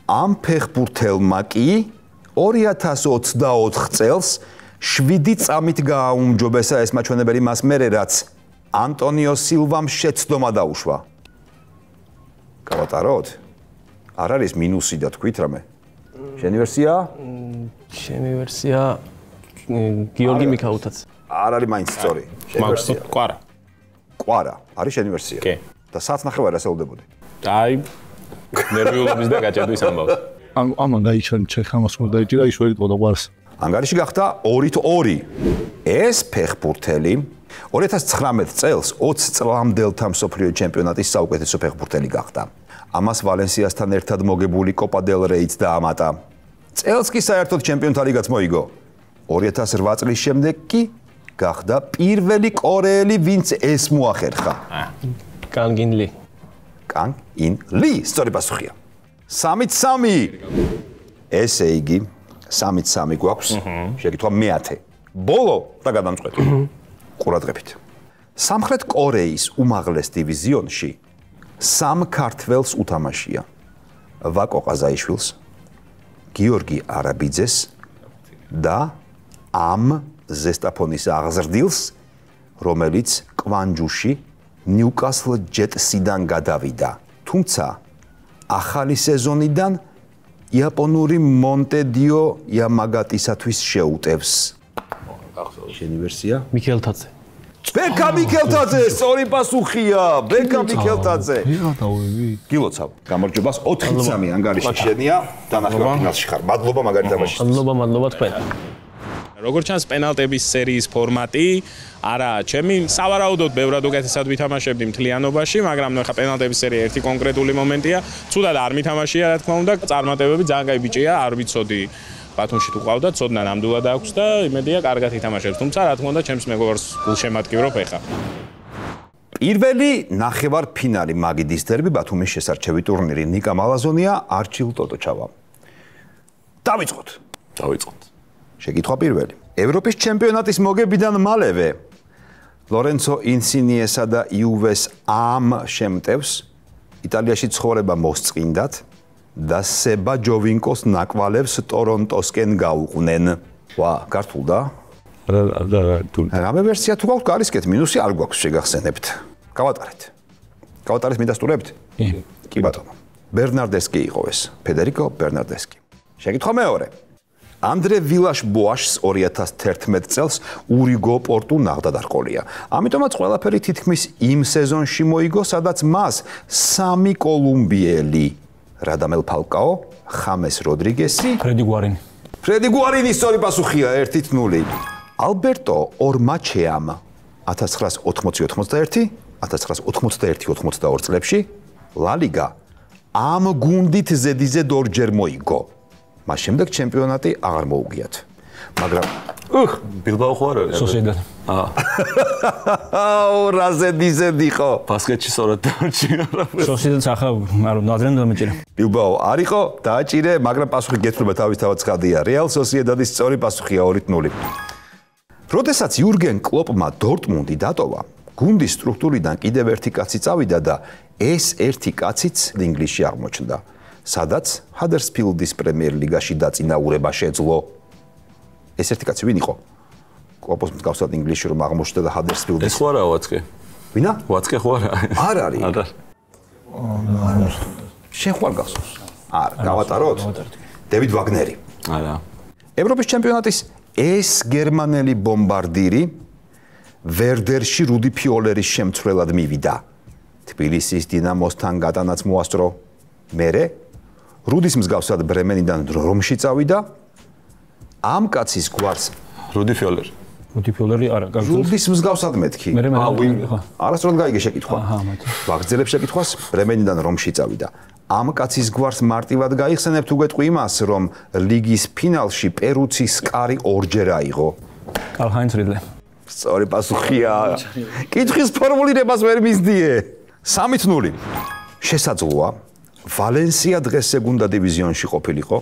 ამ ფეხბურთელმა კი 2024 წელს 7 წამით გააუმჯობესა ეს მაჩვენებელი მას მერე რაც ანტონიო სილვამ შეცდომა დაუშვა. გავატაროთ? არ არის მინუსი და თქვით რამე? შენი ვერსია? ჩემი ვერსია გიორგი მიქაუთაც. არ არის მაინც სწორი. მაგსო კვარა. კვარა, არის შენი ვერსია? კი. და საათნახევარი ასეულდებოდი. აი ნერვიულობის და გაჭედვის ამბავს. ამან გაიჩვენა ჩეხამას რომ დაიჭირა ის ვერით ყოდა ყვარს. ანგარიში გახდა 2-2. ეს ფეხბურთელი 2019 წელს 20 წლამდელთა მსოფლიო ჩემპიონატის საუკეთესო ფეხბურთელი გახდა. ამას ვალენსიასთან ერთად მოგებული კოპა დელ რეიც დაამატა. წელს კი საერთოდ ჩემპიონთა ლიგაც მოიგო. 2008 წლის შემდეგ კი გახდა პირველი კორეელი, ვინც ეს მოახერხა. კანგ ინ ლი. კანგ ინ ლი, სწორი პასუხია. 3-3. ესე იგი 3-3 გვაქვს. შეკითხვა მე-10. ბოლო და გადამწყვეტი. ყურადღებით. სამხრეთ კორეის უმაღლეს დივიზიონში 3 ქართველს უთამაშია. ვაკო ყაზაიშვილს, გიორგი არაბიძეს და ამ ზესტაფონის აღზრდილს, რომელიც კვანჯუში ნიუკასლ ჯეტსიდან გადავიდა. თუმცა ახალი სეზონიდან იაპონური მონტედიო იამაგატისათვის შეუტევს. შენი ვერსია? მიქელთაძე. ბეკა მიქელთაძე, სწორი პასუხია. ბეკა მიქელთაძე. გილოცავ. გამარჯვებას 4-3 ანგარიში შენია. დანახება ფინალში ხარ. მადლობა მაგარი თამაშის. მადლობა თქვენ. როგორც ჩანს პენალტების სერიის ფორმატი არაა ჩემი სავარაუდოდ ბევრად უკეთესად ვითამაშებდი მთლიანობაში, მაგრამ ნუ ხა პენალტების სერია ერთი კონკრეტული მომენტია. ცუდად არ მითამაშია, რა თქმა უნდა, წარმატებები ძალიან კაი ბიჭია, არ ვიცოდი ბათუმში თუ ყავდა, ცოდნა ნამდვილად აქვს და იმედია კარგად ითამაშებს. თუმცა რა თქმა უნდა, ჩემს მეგობარს გულშემატკივრობ ეხა. პირველი ნახევარფინალი მაგიდის დერბი ბათუმის შესარჩევი ტურნირი. ნიკა მალაზონია, არჩილ ტოტოჩავა. დავიწყოთ. შეკითხვა პირველი. ევროპის ჩემპიონატის მოგებიდან მალევე ლორენცო ინსინიესა და იუვეს ამ შემტევს იტალიაში ცხოვრება მოსწყინდათ და სება ჯოვინკოს ნაკვალევს ტორონტოსკენ გაუყვნენ. ვა, გართულდა? რამე ვერსია თუ გაქვს გარისკეთ, მინუსი არ გვაქვს შეგახსენებთ. გავატარეთ. გავატარეთ მიდასტურებთ? კი ბატონო. ბერნარდესკი იყო ეს, ფედერიკო ბერნარდესკი. შეკითხვა მეორე. ანდრე ვილაშ-ბოაშს 2011 წელს ურიგო პორტუ ნახდადარყოლია. ამიტომაც ყველაფერი თითქმის იმ სეზონში მოიგო, სადაც მას 3 კოლუმბიელი რადამელ ფალკაო, ხამეს როდრიგესი, ფრედი გუარინი სწორი პასუხია 1-0. ალბერტო ორმაჩეამ 1980-91, 1991-92 წლებში ლა ლიგა ამ გუნდით ზედიზედ ორჯერ მოიგო. მას შემდეგ ჩემპიონატი აღარ მოუგიათ. მაგრამ ბილბაო ხო არ არის? სოსიედად. რაზედიზედი ხო? ბასკეტში სწორად დააჭირა. სოსიედადს ახლა არ ნადრენ დამეჭირა. ბილბაო არისო, დააჭირე, მაგრამ პასუხი გეთრობა თავისთავად ცხადია. რეალ სოსიედადის სწორი პასუხია 2-0. როდესაც იურგენ კლოპმა დორტმუნდი დატოვა, გუნდის სტრუქტურიდან კიდევ ერთი კაცი წავიდა და ეს ერთი კაციც ინგლისში აღმოჩნდა. სადაც ჰადერსფილდის პრემიერ ლიგაში დაწინაურება შეძლო. ეს ერთი კაცი ვინ იყო? კლოპოს მსგავსად ინგლისში რომ აღმოჩნდა და ჰადერსფილდის. ეს ხო არა ვაცკე? ვინა? ვაცკე ხო არა? არ არის. შენ ხო არ გახსოვს? არა, გავატაროთ. დევიდ ვაგნერი. არა. ევროპის ჩემპიონატის ეს გერმანელი ბომბარდირი ვერდერში რუდი ფიოლერის შემცვლელად მივიდა. თბილისის დინამოსთან გატანაც მოასწრო. მერე რუდის მსგავსად ბრემენიდან რომში წავიდა. ამ კაცის გვარს რუდი ფიოლერი. რუდი ფიოლერი არა, რუდის მსგავსად მეთქი. არასდროს გაიგე შეკითხვა. ვაგრძელებ შეკითხვას, ბრემენიდან რომში წავიდა. ამ კაცის გვარს მარტივად გაიხსენებთ უგეთყვი იმას, რომ ლიგის ფინალში პერუცის კარი ორჯერ აიღო. კარლ-ჰაინც რიდლე. სწორი პასუხია. კითხვის ფორმულირებას ვერ მისდიე. 3-0. შესაძლოა ვალენსია დღეს სეგუნდა დივიზიონში ყოფილიყო.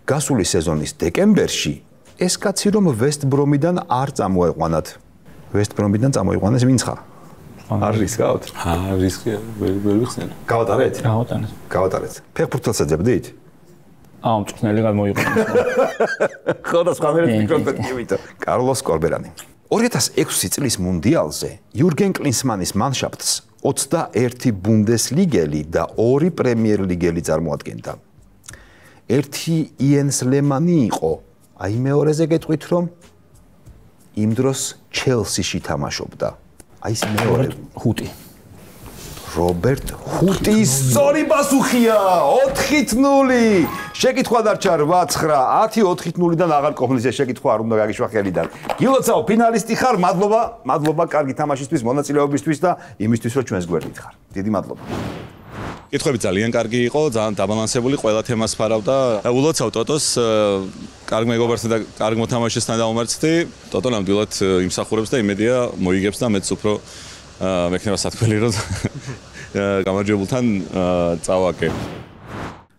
გასული სეზონის დეკემბერში ეს კაცი რომ ვესტ ბრომიდან არ წამოეყვანათ. ვესტ ბრომიდან წამოიყვანეს ვინც ხარ? არ რისკავთ? არ რისკია, ვერ ვიხსენე. გავატარეთ? გავატანეთ. გავატარეთ. ფეხბურთელს ეძებდით? მწვნელი გამოიყო. ხო და სხვადასხვა პერსპექტივით. კარლოს კორბერანი. 2006 წლის მუნდიალზე იურგენ კლინსმანის მანშაფტს 21 ბუნდესლიგელი და 2 პრემიერლიგელი წარმოადგენდა. ერთი იენს ლემანი იყო. აი მეორეზე გეტყვით რომ იმ დროს ჩელსიში თამაშობდა. აი ეს მეორე ჰუტი. რობერტ ჰუტის სწორი პასუხია 4-0. შეკითხვა დარჩა 8-9, 10-4-0-დან აღარ ყოფნის ეს შეკითხვა არ უნდა გაგიშვა ხელიდან. გილოცავ ფინალისტი ხარ, მადლობა კარგი თამაშისთვის, მონაწილეობისთვის და იმისთვის რომ ჩვენს გვერდით ხარ. დიდი მადლობა. კითხვები ძალიან კარგი იყო, ძალიან დაბალანსებული, ყველა თემას ფარავდა. ულოცავ ტოტოს კარგ მეგობართან და კარგ მოთამაშესთან დავუმარცხდი. ტოტო ნამდვილად იმსახურებს და იმედია მოიგებს და მეც უფრო მექნება სათქმელი რომ გამარჯვებულთან წავაკე.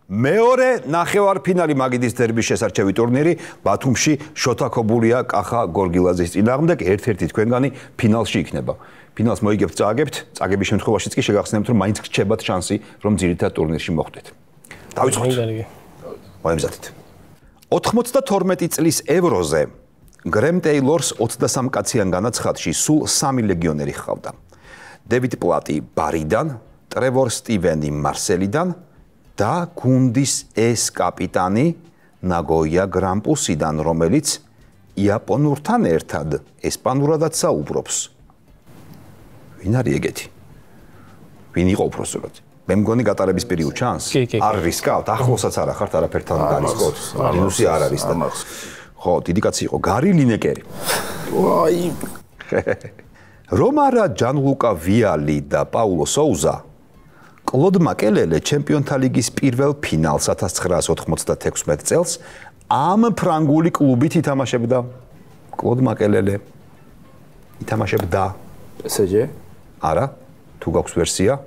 მეორე ნახევარფინალი მაგიდის დერბის შესარჩევი ტურნირი ბათუმში შოთა ქობურია კახა გორგილაძის წინააღმდეგ ერთ-ერთი თქვენგანი ფინალში იქნება. ფინალს მოიგებთ, წაგების შემთხვევაშიც კი შეგახსენებთ რომ მაინც გრჩებათ შანსი რომ ძირითად ტურნირში მოხვდეთ. დავიწყოთ. მოემზადეთ. 92 წლის ევროზე გრემ ტეილორს 23 კაციან განაცხადში სულ 3 ლეგიონერი ჰყავდა. დევიდ პლატი ბარიდან, ტრევორ სტივენი მარსელიდან და გუნდის ეს კაპიტანი ნაგოია გრამპუსიდან, რომელიც იაპონურთან ერთად ესპანურადაც საუბრობს. ვინ არის ეგეთი? ვინ იყო უბრალოდ? მე მგონი გატარების პერიოდ ჩანს? არ რისკავთ? ახლოსაც არ ახართ არაფერთან გარისკოთ. მინუსი არ არის და ხო, დიდი კაცი იყო, გარი ლინეკერი. ვაი. რომარა ჯანლუკა ვიალი და პაულო სოუზა კლოდ მაკელელე ჩემპიონთა ლიგის პირველ ფინალს 1996 წელს ამ ფრანგული კლუბით ითამაშებდა. კლოდ მაკელელე ითამაშებდა PSG? არა, თუ გაქვს ვერსია,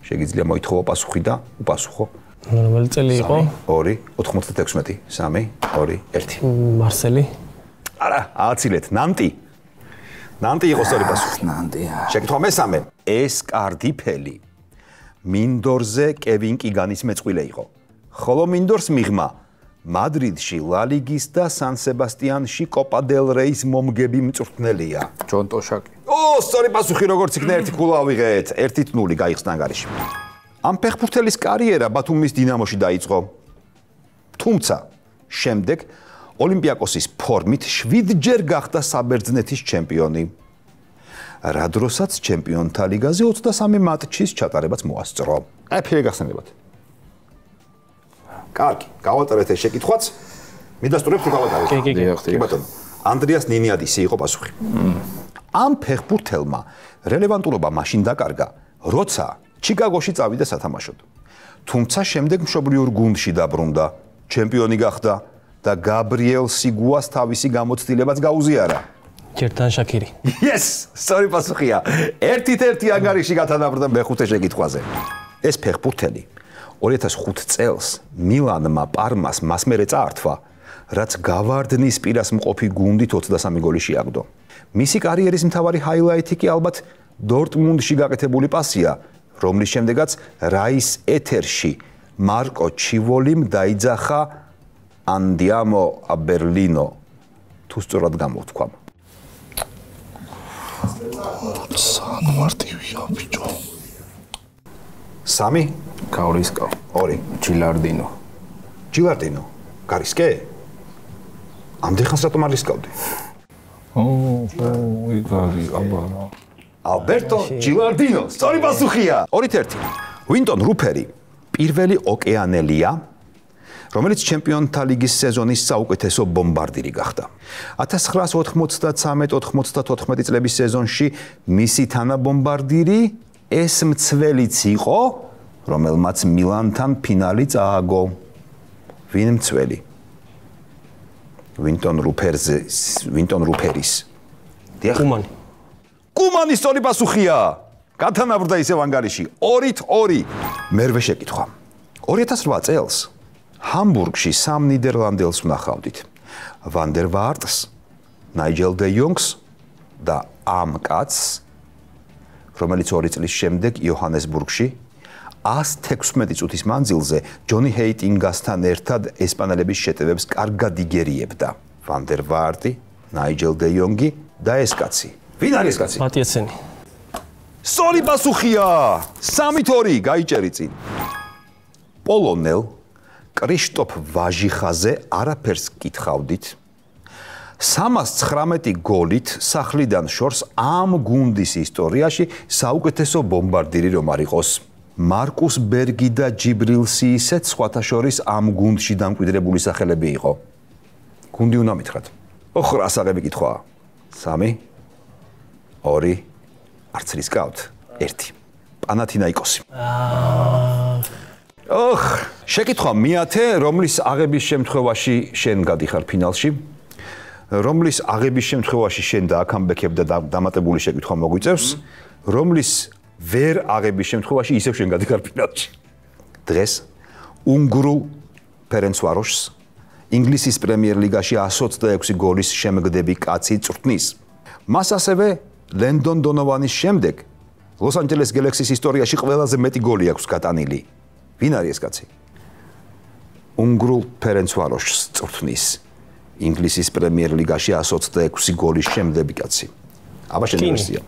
შეგიძლია მოითხოვო პასუხი და უპასუხო. რომელი წელი იყო? 2, 96, 3, 2, 1. მარსელი? არა, ააცილეთ, ნანტი. ნანტი იყო სწორი პასუხი. ნანტი. შეკითხვა მესამე. ეს კარდიფელი მინდორზე კევინ კიგანის მეწყვილე იყო. ხოლო მინდორს მიღმა მადრიდში ლა ლიგის და სან სებასტიანში კოპა დელ რეის მომგები მწვრთნელია. ჯონ ტოშაკი. სწორი პასუხი როგორც იქნა ერთი ქულა ავიღეთ. 1-0 გაიხსნა ანგარიში. ამ ფეხბურთელის კარიერა ბათუმის დინამოში დაიწყო. თუმცა შემდეგ ოლიმპიაკოსის ფორმით 7-ჯერ გახდა საბერძნეთის ჩემპიონი. რა დროსაც ჩემპიონთა ლიგაზე 23 მატჩის ჩატარებაც მოასწრო. აი ფერი გახსენებათ. კარგი, გავატარეთ ეს შეკითხვაც. მიდასტურებთ თუ გავატარეთ? კი ბატონო. ანდრიას ნინიადისი იყო პასუხი. ამ ფეხბურთელმა რელევანტურობა მაშინ დაკარგა, როცა ჩიკაგოში წავიდა სათამაშოდ. თუმცა შემდეგ მშობლიურ გუნდში დაბრუნდა, ჩემპიონი გახდა და გაბრიელ სიგუას თავისი გამოცდილებაც გაუზიარა. ჯერთან შაკირი. Yes, სწორი პასუხია. 1-1 ანგარიში გათანაბრდა მეხუთე შეკითხვაზე. ეს ფეხბურთელი 2005 წელს მილანმა პარმას მასმერე წაართვა, რაც გავარდნის პირას მყოფი გუნდით 23 გოლი შეაგდო. მისი კარიერის მთავარი ჰაილაითი კი ალბათ დორტმუნდში გაკეთებული პასია, რომლის შემდეგაც რაის ეთერში მარკო ჩივოლიმ დაიძახა ანდიამო აბერლინო. თუ სწორად გამოვთქვა. სან მარტივია ბიჭო. 3 გავრისკო. 2 ჯილარდინო. ჯილარდინო. გარისკე? ამდენ ხანს რატომ არ რისკავდი? იგარი აბა. ალბერტო ჯილარდინო. სწორი პასუხია. 2-1. ვინტონ რუფერი პირველი ოკეანელია, რომელიც ჩემპიონთა ლიგის სეზონის საუკეთესო ბომბარდირი გახდა. 1993-94 წლების სეზონში მისი თანაბომბარდირი ეს მცველიც იყო, რომელმაც მილანთან ფინალი წააგო. ვინ მცველი? ვინტონ რუფერის. კუმანი. კუმანის სწორი პასუხია. გათანაბრდა ისევ ანგარიში. 2-2. მერვე შეკითხვა. 2008 წელს ჰამბურგში 3 ნიდერლანდელს ვნახავდით. ვან დერ ვარტს, ნაიჯელ დე იონგს და ამ კაცს, რომელიც 2 წლის შემდეგ იოჰანესბურგში 116 წუთის მანძილზე ჯონი ჰეიტინგასთან ერთად ესპანელების შეტევებს კარგად იგერიებდა. ვან დერ ვარტი, ნაიჯელ დე იონგი და ეს კაცი. ვინ არის ეს კაცი? მატიასენი. სწორი პასუხია. 3-2 გაიჭერი წინ. პოლონელ კრიშტოფ ვაჟიხაზე არაფერს გითხავდით. 319 გოლით სახლიდან შორს ამ გუნდის ისტორიაში საუკეთესო ბომბარდირი რომ არ იყოს. მარკუს ბერგი და ჯიბრილ სიისეც სხვათა შორის ამ გუნდში დამკვიდრებული სახელები იყო. გუნდი უნდა მითხრათ. ოხ რასაღები კითხვაა. 3 2 არც რისკავთ. 1 პანათინაიკოსი. ოხ, შეკითხვა მეათე, რომლის აღების შემთხვევაში შენ გადიხარ ფინალში? რომლის აღების შემთხვევაში შენ დააკამბექებ და დამატებული შეკითხვა მოგვიწევს, რომლის ვერ აღების შემთხვევაში ისევ შენ გადიხარ ფინალში. დღეს უნგრულ ფერენცვაროშს ინგლისის პრემიერ ლიგაში 126 გოლის შემგდები კაცი წვრთნის. მას ასევე ლენდონ დონოვანის შემდეგ ლოს ანჯელეს გელექსის ისტორიაში ყველაზე მეტი გოლი აქვს გატანილი. ვინ არის ეს კაცი? უნგრულ ფერენცვაროშს წვრთნის. ინგლისის პრემიერ ლიგაში 126 გოლის შემდები კაცი. აბა შენი ვერსია.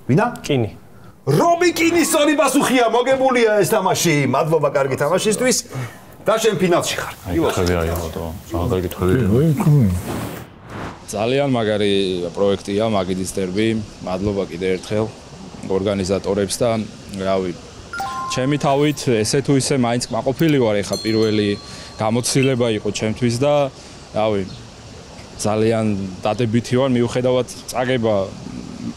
ვინა? კინი. რობი კინი სწორი პასუხია, მოგებულია ეს თამაში. მადლობა კარგი თამაშისთვის და შენ ფინალში ხარ. ძალიან მაგარი პროექტია მაგიდის დერბი. მადლობა კიდევ ერთხელ ორგანიზატორებს და რავი ჩემი თავით ესე თუ ისე მაინც მაყოფილი ვარ ეხა პირველი გამოცდილება იყო ჩემთვის და რავი ძალიან დადებითი ვარ მიუხედავად წაგება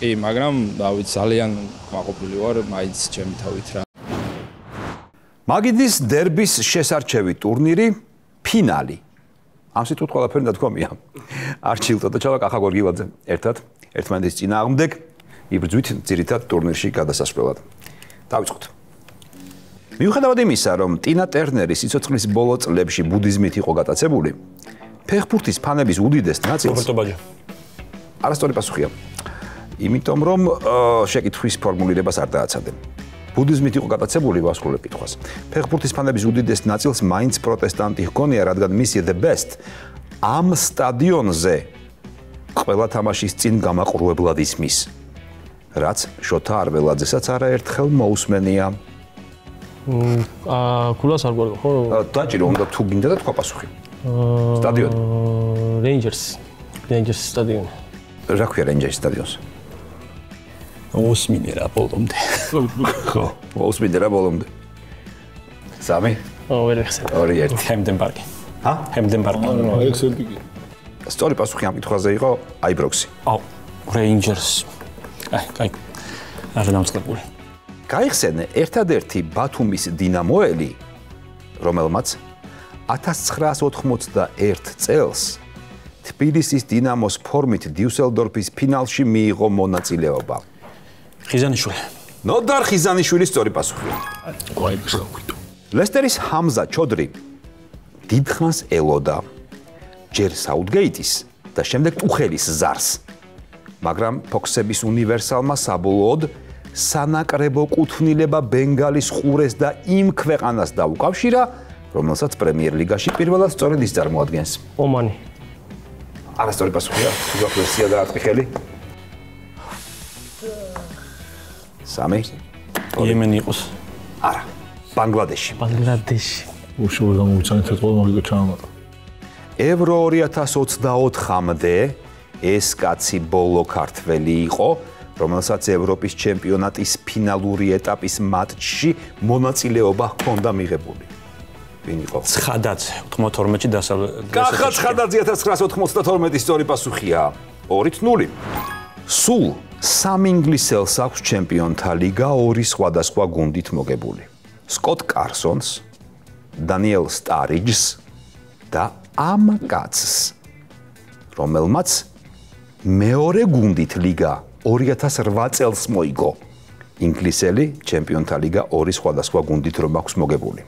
კი მაგრამ რავი ძალიან მაყოფილი ვარ მაინც ჩემი თავით რა მაგიდის დერბის შესარჩევი ტურნირი ფინალი ამ სიტყვით ყველაფერი დათქვამია არჩილტო და ჩალაკ ახა გორგილაძე ერთად ერთმანეთის წინააღმდეგ იბრძვით ძირითად ტურნირში გადასასვლელად დავიწყოთ მიუხედავად იმისა რომ ტინა ტერნერი სიცოცხლის ბოლო წლებში ბუდიზმით იყო გატაცებული ფეხბურთის ფანების უდიდეს ნაწილს არასწორი პასუხია იმიტომ რომ შეკითხვის ფორმულირებას არ დააცადე ბუდიზმით იყო გატაცებული ვასრულებ კითხვას ფეხბურთის ფანების უდიდეს ნაწილს მაინც პროტესტანტი ჰგონია რადგან მისი the best ამ სტადიონზე ყველა თამაშის წინ გამაყურებლად ისმის რაც შოთა არველაძესაც არაერთხელ მოусმენია კულას არ გვარგო ხო დაჭირო უნდა თუ გინდა და თქვა პასუხი სტადიონი რეინჯერს სტადიონი რა ქვია რეინჯერს სტადიონს ოსმინე რა ბოლომდე ხო ოსმინე რა ბოლომდე სამი ვერ ეხსენე 2-1 ჰემდენ პარკი ჰა ჰემდენ პარკი სწორი პასუხი ამ კითხვაზე იყო აიბროქსი აუ რეინჯერს კაი არა დამწყებული გაიხსენე ერთადერთი ბათუმის დინამოელი რომელმაც 1991 წელს თბილისის დინამოს ფორმით დიუსელდორფის ფინალში მიიღო მონაწილეობა ხიზანიშვილი ნოდარ ხიზანიშვილის სწორი პასუხია ლესტერის ჰამზა ჩოდრი დიდხანს ელოდა ჯერ საუთგეიტის და შემდეგ ტუხელის ზარს მაგრამ ფოქსების უნივერსალმა საბოლოოდ სანაკრებო კუთვნილება ბენგალის ყურეს და იმ ქვეყანას დაუკავშირა, რომელსაც პრემიერ ლიგაში პირველად სწორედ ის წარმოადგენს. ომანი. არასწორი პასუხია, თუ გაქვს ვერსია და არტყი ხელი. 3. იემენი იყოს. არა. ბანგლადეში. ბანგლადეში. უშუალოდ გამოვიცანეთ ყველა მაგიტო ჩამოყვა. ევრო 2024-მდე ეს კაცი ბოლო ქართველი იყო. რომელსაც ევროპის ჩემპიონატის ფინალური ეტაპის მატჩში მონაწილეობა ჰქონდა მიღებული. ვინ იყო? ცხადაძე 92-ში დასავლეთ. კახა ცხადაძე 1992 სწორი პასუხია. 2-0. სულ 3 ინგლისელს აქვს ჩემპიონთა ლიგა 2 სხვადასხვა გუნდით მოგებული. სკოტ კარსონს, დანიელ სტარიჯს და ამ კაცს, რომელმაც მეორე გუნდით ლიგა 2008 წელს მოიგო. ინგლისელი ჩემპიონთა ლიგა 2 სხვადასხვა გუნდით რომ აქვს მოგებული.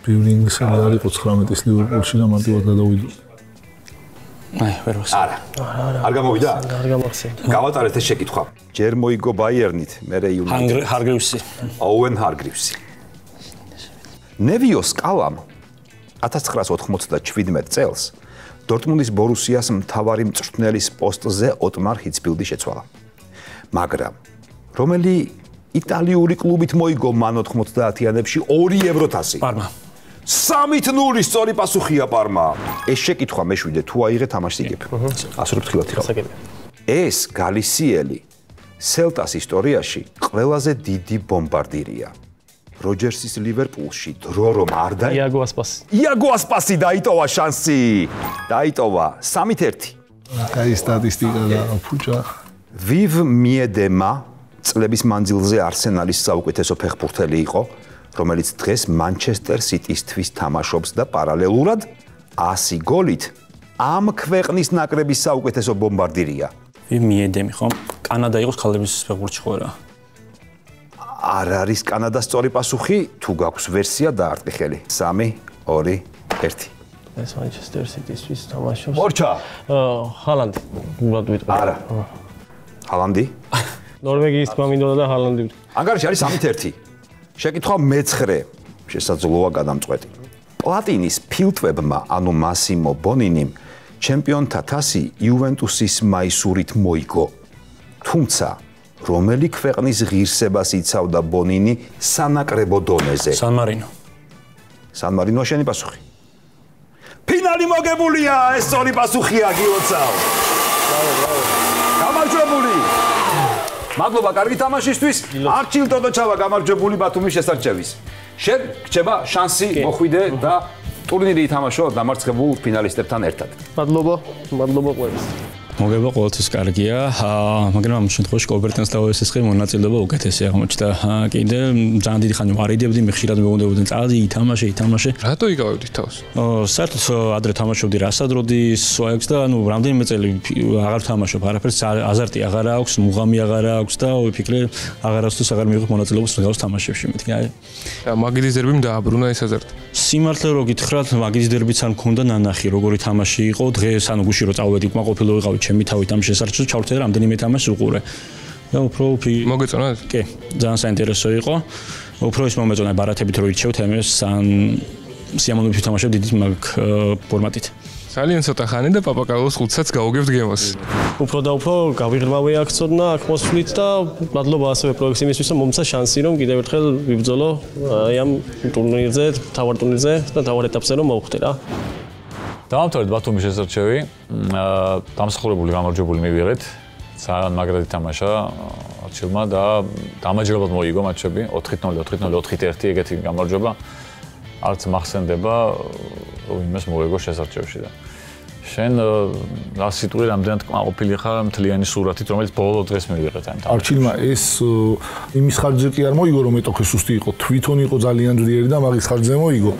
პირველი ინგლისელი არ იყო 19-ის ლივერპულში და მარტივად გადავიდა. აი, ვერ ვახსენე. არა. არ გამოვიდა? არ გამახსენდა. გავატარეთ ეს შეკითხვა. ჯერ მოიგო ბაიერნით, მერე იუნაიტედ. ჰარგრივსი. ოუენ ჰარგრივსი. ნევიო სკალამ 1997 წელს დორტმუნდის ბორუსიას მთავარი მწვრთნელის პოსტზე ოტმარ ჰიცფილდი შეცვალა. მაგრამ რომელი იტალიური კლუბით მოიგო მან 90-იანებში 2 ევროთასი? პარმა. 3-0 სწორი პასუხია პარმა. ეს შეკითხვა მეშვიდე თუ აიღე თამაშს იგებ. ასურებ თქილად ხარ. ეს გალისიელი სელტას ისტორიაში ყველაზე დიდი ბომბარდირია. როჯერსის ლივერპულში დრო რომ არ დაი იაგო ასპასი დაიტოვა შანსი. დაიტოვა 3-1. აი სტატისტიკა და ფუჭა. ვივ მიედემა წლების მანძილზე არსენალის საუკეთესო ფეხბურთელი იყო, რომელიც დღეს მანჩესტერ სიტისთვის თამაშობს და პარალელურად 100 გოლით ამ ქვეყნის ნაკრების საუკეთესო ბომბარდირია. ვივ მიედემი ხო? კანადა იყოს ქალების ფეხბურთში ხო რა? არ არის კანადას სწორი პასუხი, თუ გაქვს ვერსია დაარტყი ხელი. 3, 2, 1. ეს მანჩესტერ სიტისთვის თამაშობს. მორჩა. ჰალანდი. უბრალოდ ვიტყვი. არა. ჰალანდი? ნორვეგიის თქმა მინდოდა და ჰალანდი. ანგარიში არის 3-1. შეკითხვა მე-9 შესაძლოა გადამწყვეტი. პლატინის ფილტვებმა, ანუ მასიმო ბონინიმ, ჩემპიონთა თასი იუვენტუსის მაისურით მოიგო. თუმცა რომელი ქვეყნის ღირსებას იცავდა ბონინი სანაკრებო დონეზე? სან-მარინო. სან-მარინოა შენი პასუხი. ფინალი მოგებულია, ეს სწორი პასუხია გილოცავ. გამარჯვებული. მადლობა კარგი თამაშისთვის. არჩილ ტოდოჩავა გამარჯვებული ბათუმის შესარჩევის. შენ გრჩება შანსი მოხვიდე და ტურნირი ითამაშო დამარცხებულ ფინალისტებთან ერთად. მადლობა ყველას. მოგება ყოველთვის კარგია, მაგრამ ამ შემთხვევაში კოოპერტენს და OSS-ი მონაწილეობა უკეთესი აღმოჩნდა. კიდე ძალიან დიდი ხანი ვარიდებდი, მე ხშირად მეგონდებოდი წადი, ითამაშე. რატო იგავებდი თავს? საერთოდ ადრე თამაშობდი რასადროდის სვაექს და ანუ რამდენიმე წელი აღარ თამაშობ, არაფერს აზარტი აღარ აქვს, მუღამი აღარ აქვს და ვიფიქრე აღარასდროს აღარ მივიღებ მონაწილეობას მსგავს თამაშებში მეთქი. მაგიდის დერბიმ დააბრუნა ეს აზარტი. სიმართლე რო გითხრათ, მაგიდის დერბიც არ მქონდა ნანახი, როგორი თამაში იყო, დღეს ანუ გუში რო წავედი, კმაყოფილო ვიყავი ჩემი თავით ამ შესარჩევს ჩავწერე რამდენიმე თამაშს უყურე. და უფრო მოგეწონათ? კი, ძალიან საინტერესო იყო. უფრო ის მომეწონა ბარათებით რო ირჩევთ ამას ან სიამოვნებით თამაშობ დიდი მაგ ფორმატით. ძალიან ცოტა ხანი და პაპაკალოს ხუთსაც გავუგებთ გემოს. უფრო და უფრო გავიღრმავე აქ ცოდნა, აქ მოსვლით და მადლობა ასევე პროექტის იმისთვის, რომ მომცა შანსი რომ კიდევ ერთხელ ვიბრძოლო აი ამ ტურნირზე, თავარ ტურნირზე და თავარ ეტაპზე რომ მოვხვდე რა. დავამთავრეთ ბათუმის შესარჩევი, დამსახურებული გამარჯვებული მივიღეთ. ძალიან მაგრად ითამაშა არჩილმა და დამაჯერებლად მოიგო მატჩები 4-0, 4-0, 4-1 ეგეთი გამარჯვება. არც მახსენდება რომ იმას მოიგო შესარჩევში და შენ რა სიტყვი რამდენად კმაყოფილი ხარ მთლიანი სურათით რომელიც ბოლო დღეს მივიღეთ ამ თამაშს. არჩილმა ეს იმის ხარჯზე კი არ მოიგო რომ მეტოქე სუსტი იყო, თვითონ იყო ძალიან ძლიერი და მაგის ხარჯზე მოიგო.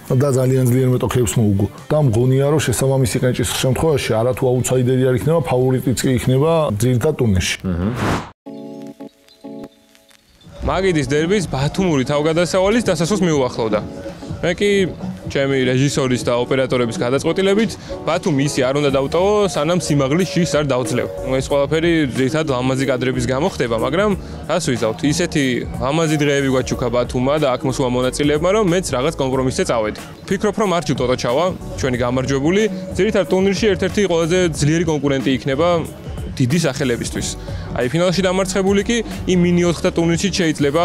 და ძალიან ძლიერ მეტოქეებს მოუგო. და მგონია რომ შესაბამისი კენჭის შემთხვევაში არა თუ აუთსაიდერი არ იქნება, ფავორიტიც კი იქნება ძირითად ტურნირში. მაგიდის დერბის ბათუმური თავგადასავალის დასასრულს მიუახლოვდა. მე კი ჩემი რეჟისორის და ოპერატორების გადაწყვეტილებით ბათუმი ისე არ უნდა დავტოვო, სანამ სიმაღლის შიშს არ დავძლევ. ეს ყველაფერი ძირითადად ლამაზი კადრების გამო ხდება, მაგრამ რას ვიზავთ? ისეთი ლამაზი დღეები გვაჩუქა ბათუმმა და აქ მოსულა მონაწილეებმა, რომ მეც რაღაც კომპრომისზე წავედი. ფიქრობ, რომ არჩილ ტოტოჩავა, ჩვენი გამარჯვებული, ძირითადად ტურნირში ერთ-ერთი ყველაზე ძლიერი კონკურენტი იქნება დიდი სახელებისთვის. აი ფინალში დამარცხებული კი იმ მინი-4 ტურნირში შეიძლება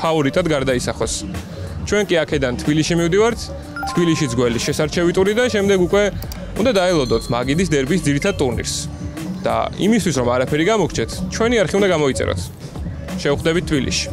ფავორიტად გარდაისახოს. ჩვენ კი აქედან თბილისში მივდივართ, თბილისშიც გველი შესარჩევი ტური და შემდეგ უკვე უნდა დაელოდოთ მაგიდის დერბის ძირითად ტურნირს. და იმისთვის რომ არაფერი გამოგჩეთ, ჩვენი არხი უნდა გამოიწეროთ. შევხვდებით თბილისში.